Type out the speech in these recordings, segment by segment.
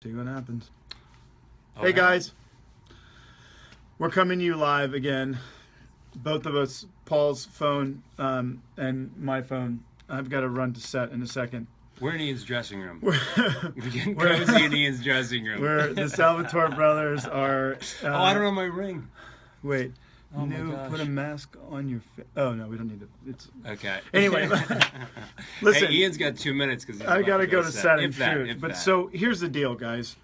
See what happens. Okay. Hey guys, we're coming to you live again. Both of us, Paul's phone and my phone. I've got to run to set in a second. We're in Ian's dressing room. We're, We're getting cozy in Ian's dressing room. we're the Salvatore brothers are. Oh, I don't know my ring. Wait. Oh my No, gosh. put a mask on your face. Oh no, we don't need it. It's Okay. anyway. Listen, Hey, Ian's got 2 minutes because I gotta go to set and If that, shoot. if But that. so here's the deal, guys.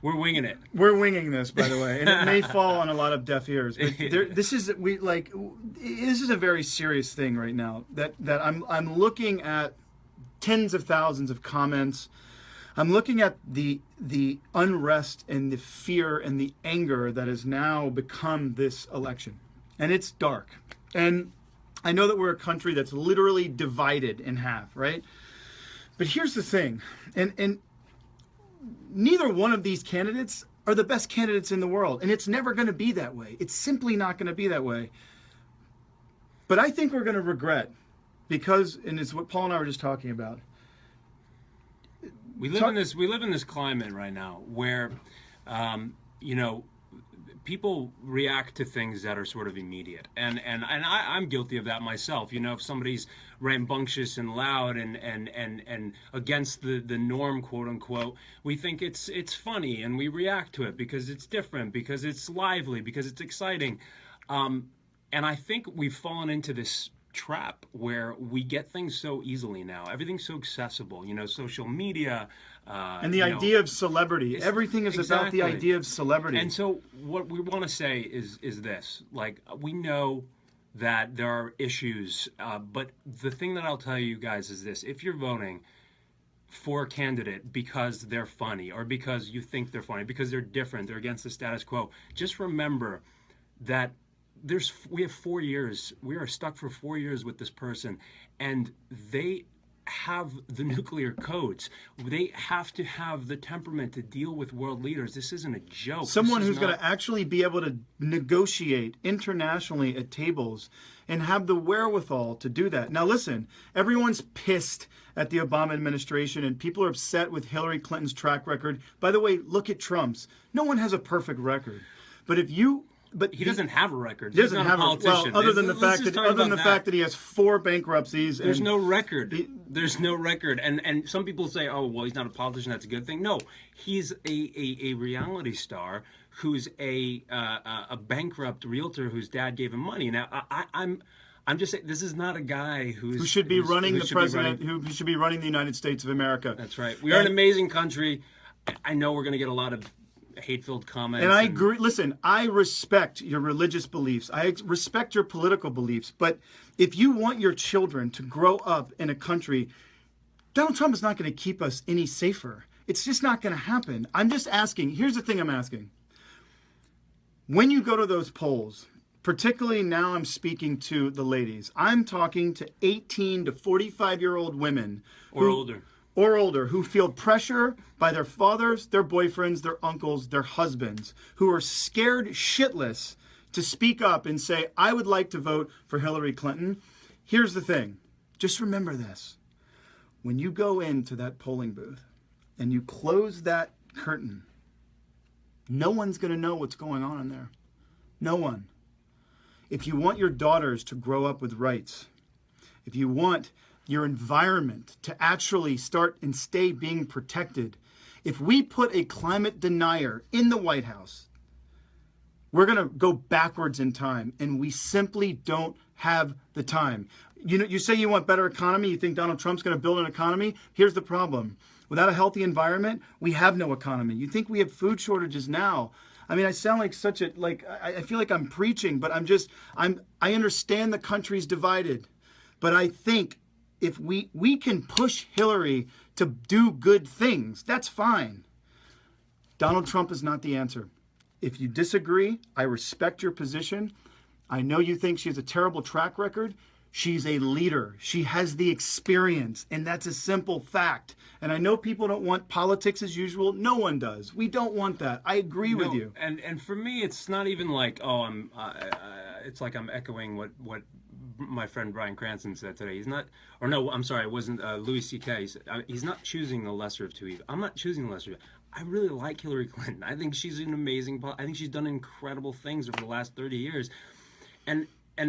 We're winging it. We're winging this, by the way, and it may fall on a lot of deaf ears. But this is a very serious thing right now. That I'm looking at tens of thousands of comments. I'm looking at the unrest and the fear and the anger that has now become this election, and it's dark. And I know that we're a country that's literally divided in half, right? But here's the thing, and neither one of these candidates are the best candidates in the world, and it's never going to be that way. It's simply not going to be that way. But I think we're going to regret, because, and it's what Paul and I were just talking about. We live in this climate right now where, people react to things that are sort of immediate, and I'm guilty of that myself. You know, if somebody's rambunctious and loud and against the norm, quote unquote, we think it's funny and we react to it because it's different, because it's lively, because it's exciting, and I think we've fallen into this trap where we get things so easily now. Everything's so accessible, social media, And the idea of celebrity. Everything is about the exactly. idea of celebrity. And so what we want to say is this: like, we know that there are issues, but the thing that I'll tell you guys is this: if you're voting for a candidate because they're funny, or because you think they're funny, because they're different, they're against the status quo, just remember that we have 4 years. We are stuck for 4 years with this person, and they have the nuclear codes. They have to have the temperament to deal with world leaders. This isn't a joke. Someone who's going to actually be able to negotiate internationally at tables and have the wherewithal to do that. Now listen, everyone's pissed at the Obama administration, and people are upset with Hillary Clinton's track record. By the way, look at Trump's. No one has a perfect record. But he doesn't have a record. He doesn't He's not have a politician. Well, other than the fact that he has 4 bankruptcies. There's no record. There's no record. And some people say, oh, well, he's not a politician, that's a good thing. No, he's a reality star who's a bankrupt realtor whose dad gave him money. Now, I'm just saying, this is not a guy who should be running the president, who should be running the United States of America. That's right. We are an amazing country. I know we're going to get a lot of hate-filled comments. And I agree. Listen, I respect your religious beliefs. I respect your political beliefs. But if you want your children to grow up in a country, Donald Trump is not going to keep us any safer. It's just not going to happen. I'm just asking. Here's the thing I'm asking. When you go to those polls, particularly now I'm speaking to the ladies, I'm talking to 18 to 45-year-old women. Or older. Or older, who feel pressure by their fathers, their boyfriends, their uncles, their husbands, who are scared shitless to speak up and say, I would like to vote for Hillary Clinton. Here's the thing. Just remember this. When you go into that polling booth and you close that curtain, no one's going to know what's going on in there. No one. If you want your daughters to grow up with rights, if you want your environment to actually start and stay being protected, if we put a climate denier in the White House, we're going to go backwards in time, and we simply don't have the time. You say you want better economy, you think Donald Trump's going to build an economy? Here's the problem. Without a healthy environment, we have no economy. You think we have food shortages now? I mean, I sound like I feel like I'm preaching, but I understand the country's divided. But I think if we can push Hillary to do good things, that's fine. Donald Trump is not the answer. If you disagree, I respect your position. I know you think she has a terrible track record. She's a leader. She has the experience, and that's a simple fact. And I know people don't want politics as usual. No one does. We don't want that. I agree with you. And for me, it's not even like, it's like I'm echoing what my friend Bryan Cranston said today. He's not, or no, I'm sorry, it wasn't Louis C.K. He's not choosing the lesser of two evils. I'm not choosing the lesser of. I really like Hillary Clinton. I think she's an amazing. I think she's done incredible things over the last 30 years, and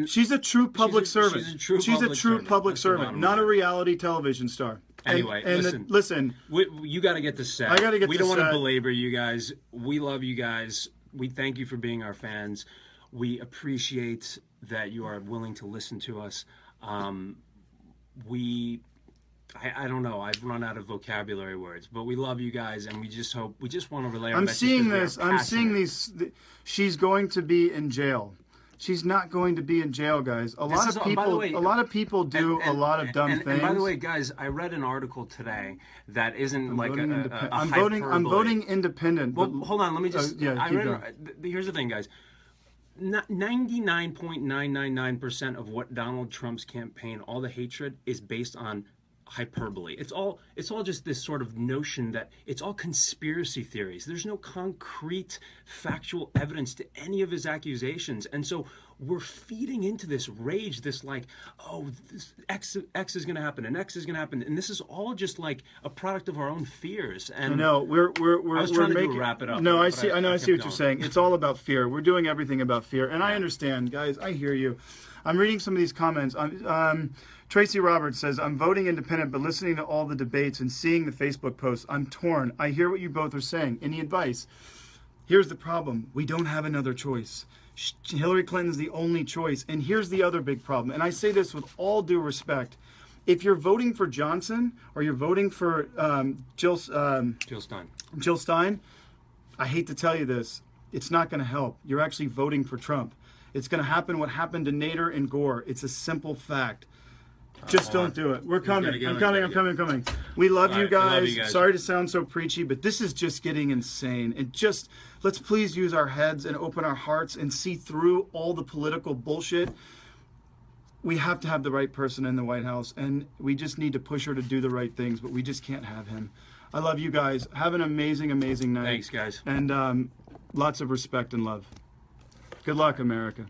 she's a true public servant. She's a true public servant, not a reality television star. Anyway, listen. You got to get this set. I got to get. We don't want to belabor you guys. We love you guys. We thank you for being our fans. We appreciate that you are willing to listen to us. I don't know. I've run out of vocabulary words, but we love you guys, and we just want to relay our message. I'm seeing these. She's going to be in jail. She's not going to be in jail, guys. A lot of people do a lot of dumb things. And by the way, guys, I read an article today that isn't like a I'm voting independent. Well, hold on. Let me just. Here's the thing, guys. 99.999% of what Donald Trump's campaign, all the hatred, is based on hyperbole. It's all just this sort of notion that it's all conspiracy theories. There's no concrete factual evidence to any of his accusations. And so we're feeding into this rage, this like, oh, this X is going to happen and X is going to happen. And this is all just like a product of our own fears. And no, we're I was trying to wrap it up. No, I see what you're saying. It's all about fear. We're doing everything about fear. And I understand, guys. I hear you. I'm reading some of these comments. Tracy Roberts says, I'm voting independent, but listening to all the debates and seeing the Facebook posts, I'm torn. I hear what you both are saying. Any advice? Here's the problem. We don't have another choice. Hillary Clinton's the only choice. And here's the other big problem. And I say this with all due respect. If you're voting for Johnson or you're voting for Jill Stein, I hate to tell you this, it's not going to help. You're actually voting for Trump. It's going to happen what happened to Nader and Gore. It's a simple fact. Just don't do it. We're coming. I'm coming. We love you guys. Sorry to sound so preachy, but this is just getting insane. And just let's please use our heads and open our hearts and see through all the political bullshit. We have to have the right person in the White House, and we just need to push her to do the right things, but we just can't have him. I love you guys. Have an amazing, amazing night. Thanks, guys. And lots of respect and love. Good luck, America.